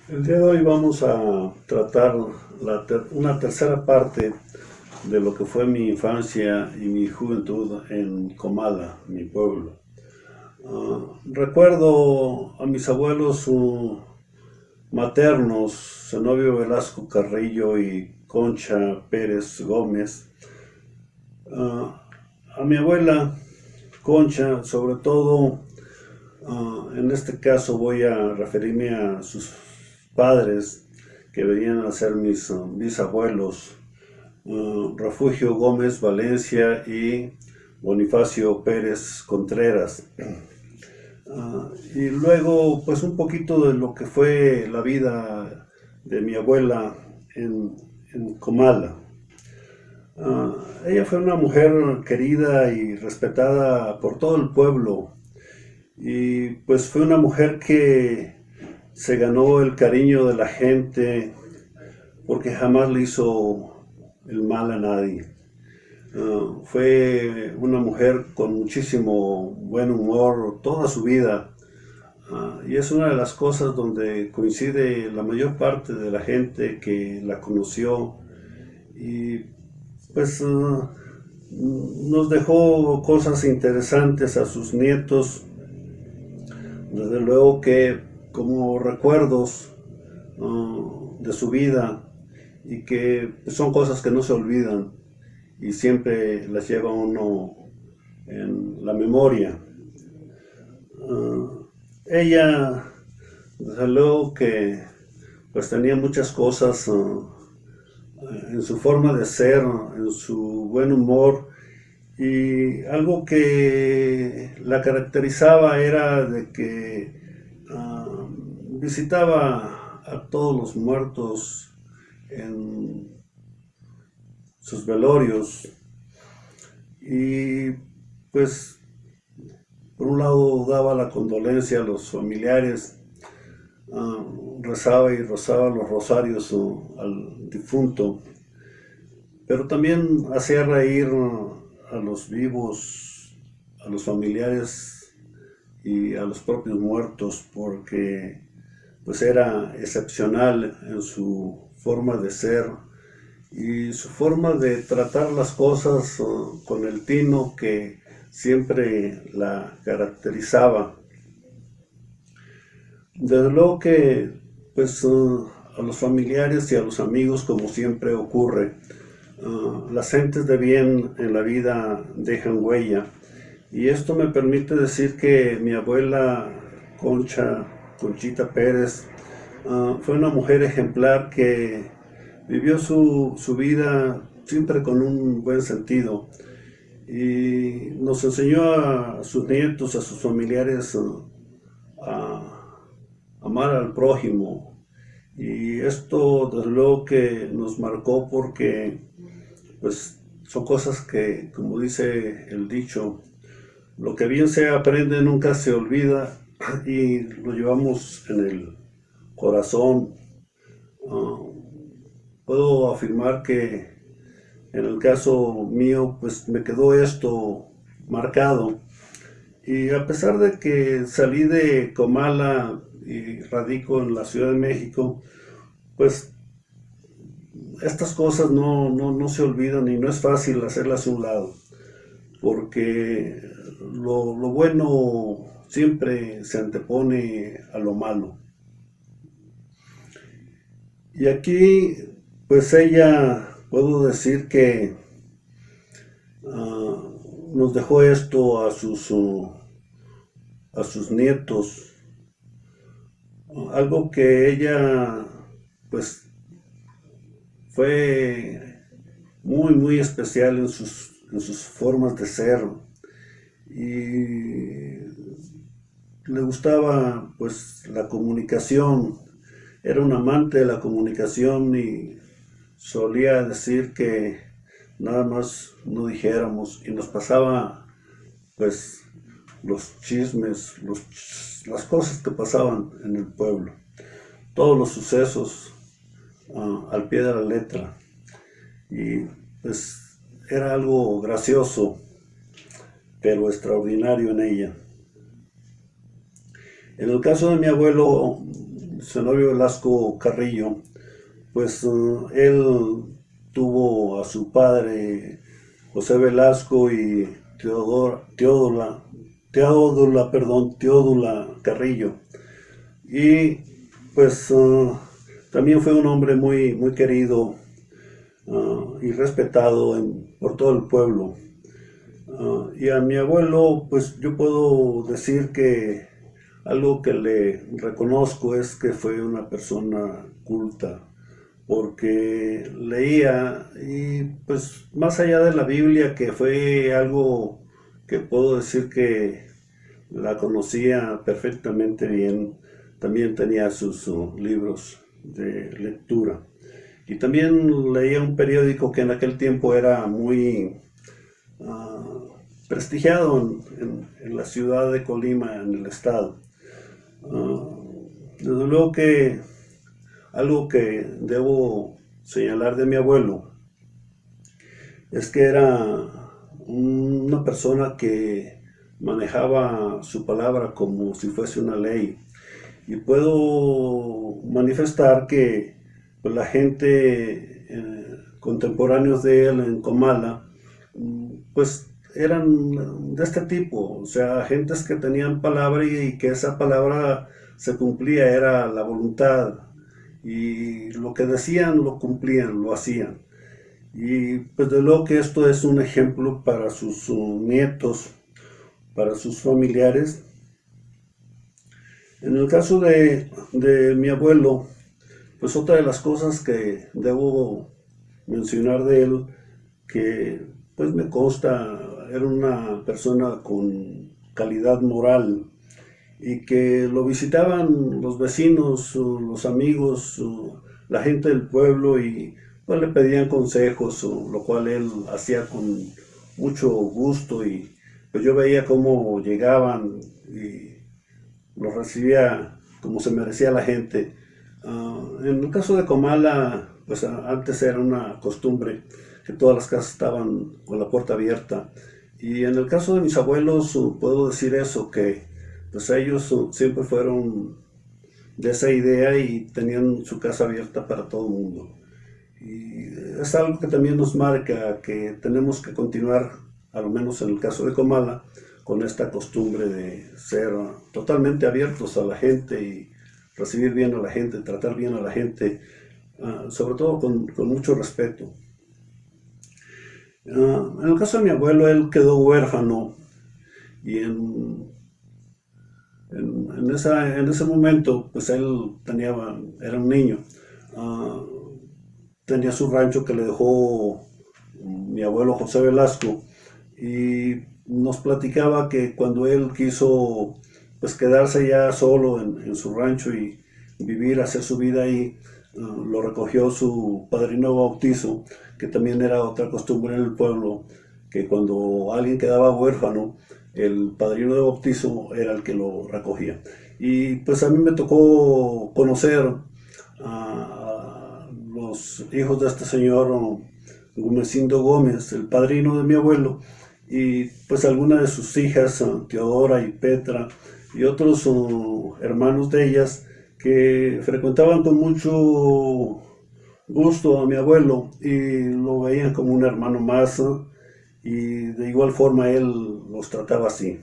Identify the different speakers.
Speaker 1: El día de hoy vamos a tratar una tercera parte de lo que fue mi infancia y mi juventud en Comala, mi pueblo. Recuerdo a mis abuelos maternos, Zenobio Velasco Carrillo y Concha Pérez Gómez. A mi abuela Concha, sobre todo, en este caso voy a referirme a sus padres que venían a ser mis bisabuelos, Refugio Gómez Valencia y Bonifacio Pérez Contreras. Y luego, pues un poquito de lo que fue la vida de mi abuela en, en Comala. Ella fue una mujer querida y respetada por todo el pueblo, y pues fue una mujer que se ganó el cariño de la gente porque jamás le hizo el mal a nadie. Fue una mujer con muchísimo buen humor toda su vida. Y es una de las cosas donde coincide la mayor parte de la gente que la conoció, y pues nos dejó cosas interesantes a sus nietos, desde luego que como recuerdos de su vida, y que son cosas que no se olvidan y siempre las lleva uno en la memoria. Ella, desde luego que pues tenía muchas cosas en su forma de ser, en su buen humor, y algo que la caracterizaba era de que visitaba a todos los muertos en sus velorios, y pues por un lado daba la condolencia a los familiares, rezaba y rezaba los rosarios al difunto, pero también hacía reír a los vivos, a los familiares y a los propios muertos, porque pues era excepcional en su forma de ser y su forma de tratar las cosas con el tino que siempre la caracterizaba. Desde luego que pues a los familiares y a los amigos, como siempre ocurre, las gentes de bien en la vida dejan huella, y esto me permite decir que mi abuela Conchita Pérez, fue una mujer ejemplar que vivió su vida siempre con un buen sentido, y nos enseñó a sus nietos, a sus familiares, a amar al prójimo. Y esto desde luego que nos marcó porque pues son cosas que, como dice el dicho, lo que bien se aprende nunca se olvida, y lo llevamos en el corazón. Puedo afirmar que en el caso mío pues me quedó esto marcado, y a pesar de que salí de Comala y radico en la Ciudad de México, pues estas cosas no se olvidan, y no es fácil hacerlas a un lado, porque lo bueno siempre se antepone a lo malo. Y aquí, pues ella, puedo decir que nos dejó esto a sus nietos, algo que ella, pues, fue muy especial en sus formas de ser, y le gustaba pues la comunicación, era un amante de la comunicación, y solía decir que nada más no dijéramos, y nos pasaba pues los chismes, las cosas que pasaban en el pueblo, todos los sucesos, al pie de la letra, y pues era algo gracioso pero extraordinario en ella. En el caso de mi abuelo, Zenobio Velasco Carrillo, pues él tuvo a su padre José Velasco y Teódula Carrillo. Y pues también fue un hombre muy querido y respetado por todo el pueblo. Y a mi abuelo, pues yo puedo decir que algo que le reconozco es que fue una persona culta, porque leía y pues más allá de la Biblia, que fue algo que puedo decir que la conocía perfectamente bien, también tenía sus libros de lectura. Y también leía un periódico que en aquel tiempo era muy prestigiado en la ciudad de Colima, en el estado. Desde luego que algo que debo señalar de mi abuelo es que era una persona que manejaba su palabra como si fuese una ley. Y puedo manifestar que pues, la gente contemporáneos de él en Comala, pues eran de este tipo, o sea, gentes que tenían palabra y que esa palabra se cumplía, era la voluntad, y lo que decían lo cumplían, lo hacían. Y pues de luego que esto es un ejemplo para sus nietos, para sus familiares. En el caso de mi abuelo, pues otra de las cosas que debo mencionar de él, que pues me consta, era una persona con calidad moral y que lo visitaban los vecinos, los amigos, la gente del pueblo y pues le pedían consejos, lo cual él hacía con mucho gusto y pues yo veía cómo llegaban y lo recibía como se merecía la gente. En el caso de Comala, pues antes era una costumbre que todas las casas estaban con la puerta abierta. Y en el caso de mis abuelos, puedo decir eso, que pues ellos siempre fueron de esa idea y tenían su casa abierta para todo el mundo. Y es algo que también nos marca que tenemos que continuar, a lo menos en el caso de Comala, con esta costumbre de ser totalmente abiertos a la gente y recibir bien a la gente, tratar bien a la gente, sobre todo con mucho respeto. En el caso de mi abuelo, él quedó huérfano y en ese momento, pues él era un niño, tenía su rancho que le dejó mi abuelo José Velasco y nos platicaba que cuando él quiso pues quedarse ya solo en su rancho y vivir, hacer su vida ahí, lo recogió su padrino de bautizo, que también era otra costumbre en el pueblo, que cuando alguien quedaba huérfano, el padrino de bautizo era el que lo recogía. Y pues a mí me tocó conocer a los hijos de este señor Gumecindo Gómez, el padrino de mi abuelo, y pues algunas de sus hijas, Teodora y Petra, y otros hermanos de ellas que frecuentaban con mucho gusto a mi abuelo y lo veían como un hermano más, y de igual forma él los trataba así.